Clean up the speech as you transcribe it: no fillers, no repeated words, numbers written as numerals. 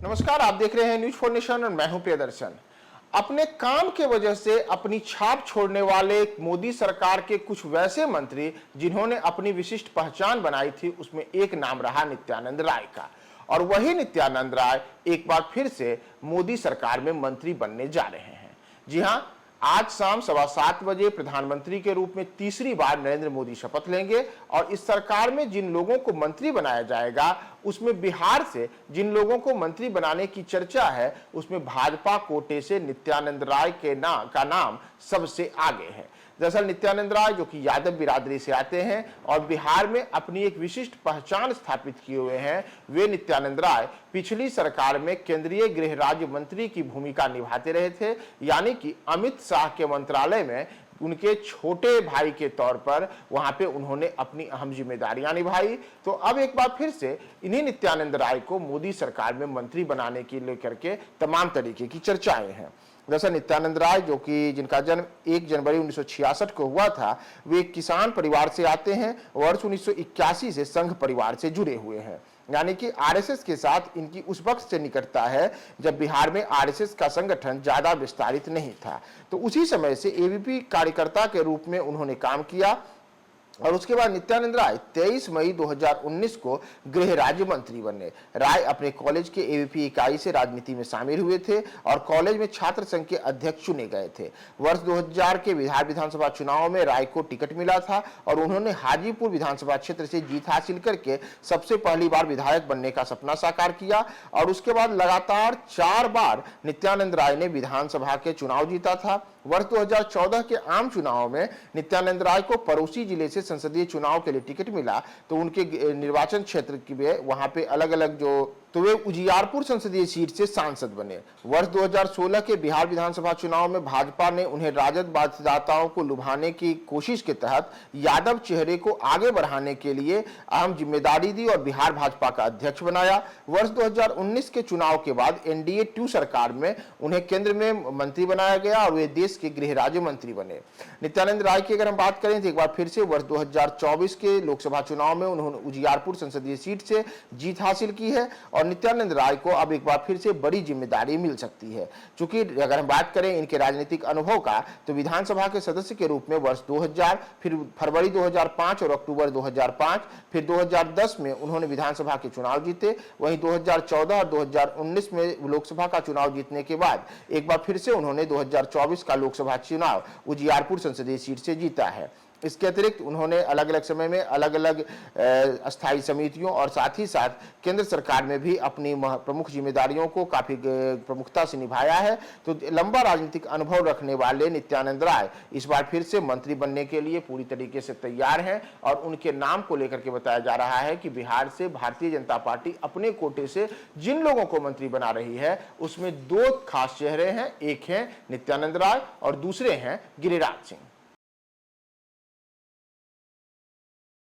नमस्कार, आप देख रहे हैं न्यूज फॉर नेशन और मैं हूं प्रियदर्शन। अपने काम के वजह से अपनी छाप छोड़ने वाले मोदी सरकार के कुछ वैसे मंत्री जिन्होंने अपनी विशिष्ट पहचान बनाई थी, उसमें एक नाम रहा नित्यानंद राय का। और वही नित्यानंद राय एक बार फिर से मोदी सरकार में मंत्री बनने जा रहे हैं। जी हां, आज शाम 7:15 बजे प्रधानमंत्री के रूप में तीसरी बार नरेंद्र मोदी शपथ लेंगे और इस सरकार में जिन लोगों को मंत्री बनाया जाएगा, उसमें बिहार से जिन लोगों को मंत्री बनाने की चर्चा है, उसमें भाजपा कोटे से नित्यानंद राय का नाम सबसे आगे है। दरअसल नित्यानंद राय, जो कि यादव बिरादरी से आते हैं और बिहार में अपनी एक विशिष्ट पहचान स्थापित किए हुए हैं, वे नित्यानंद राय पिछली सरकार में केंद्रीय गृह राज्य मंत्री की भूमिका निभाते रहे थे, यानी कि अमित शाह के मंत्रालय में उनके छोटे भाई के तौर पर वहां पे उन्होंने अपनी अहम जिम्मेदारियां निभाई। तो अब एक बार फिर से इन्हीं नित्यानंद राय को मोदी सरकार में मंत्री बनाने के लेकर के तमाम तरीके की चर्चाएं हैं। दरअसल नित्यानंद राय, जो कि जिनका जन्म 1 जनवरी 1966 को हुआ था, वे किसान परिवार से आते हैं। वर्ष 1981 से संघ परिवार से जुड़े हुए हैं, यानी कि आरएसएस के साथ इनकी उस वक्त से निकटता है जब बिहार में आरएसएस का संगठन ज्यादा विस्तारित नहीं था। तो उसी समय से एबीपी कार्यकर्ता के रूप में उन्होंने काम किया और उसके बाद नित्यानंद राय 23 मई 2019 को गृह राज्य मंत्री बने। राय अपने कॉलेज के एबीपी इकाई से राजनीति में शामिल हुए थे और कॉलेज में छात्र संघ के अध्यक्ष चुने गए थे। वर्ष 2000 के बिहार विधानसभा चुनाव में राय को टिकट मिला था और उन्होंने हाजीपुर विधानसभा क्षेत्र से जीत हासिल करके सबसे पहली बार विधायक बनने का सपना साकार किया और उसके बाद लगातार 4 बार नित्यानंद राय ने विधानसभा के चुनाव जीता था। वर्ष 2014 के आम चुनाव में नित्यानंद राय को पड़ोसी जिले से संसदीय चुनाव के लिए टिकट मिला, तो उनके निर्वाचन क्षेत्र की वहां पे अलग अलग वे उजियारपुर संसदीय सीट से सांसद बने। वर्ष 2016 के बिहार विधानसभा चुनाव में भाजपा ने उन्हें राजद मतदाताओं को लुभाने की कोशिश के तहत यादव चेहरे को आगे बढ़ाने के लिए अहम जिम्मेदारी दी और बिहार भाजपा का अध्यक्ष बनाया। वर्ष 2019 के चुनाव के बाद एनडीए 2 सरकार में उन्हें केंद्र में मंत्री बनाया गया और वे देश के गृह राज्य मंत्री बने। नित्यानंद राय की अगर हम बात करें तो एक बार फिर से वर्ष 2024 के लोकसभा चुनाव में उन्होंने उजियारपुर संसदीय सीट से जीत हासिल की है और नित्यानंद राय को अब एक बार फिर से बड़ी जिम्मेदारी मिल सकती है। चूंकि अगर हम बात करें इनके राजनीतिक अनुभव का, तो विधानसभा के सदस्य के रूप में वर्ष 2000, फिर फरवरी 2005 और अक्टूबर 2005, फिर 2010 में उन्होंने विधानसभा के चुनाव जीते। वहीं 2014 और 2019 में लोकसभा का चुनाव जीतने के बाद एक बार फिर से उन्होंने 2024 का लोकसभा चुनाव उजियारपुर संसदीय सीट से जीता है। इसके अतिरिक्त उन्होंने अलग अलग समय में अलग अलग अस्थायी समितियों और साथ ही साथ केंद्र सरकार में भी अपनी प्रमुख जिम्मेदारियों को काफी प्रमुखता से निभाया है। तो लंबा राजनीतिक अनुभव रखने वाले नित्यानंद राय इस बार फिर से मंत्री बनने के लिए पूरी तरीके से तैयार हैं और उनके नाम को लेकर के बताया जा रहा है कि बिहार से भारतीय जनता पार्टी अपने कोटे से जिन लोगों को मंत्री बना रही है, उसमें 2 खास चेहरे हैं। एक हैं नित्यानंद राय और दूसरे हैं गिरिराज सिंह।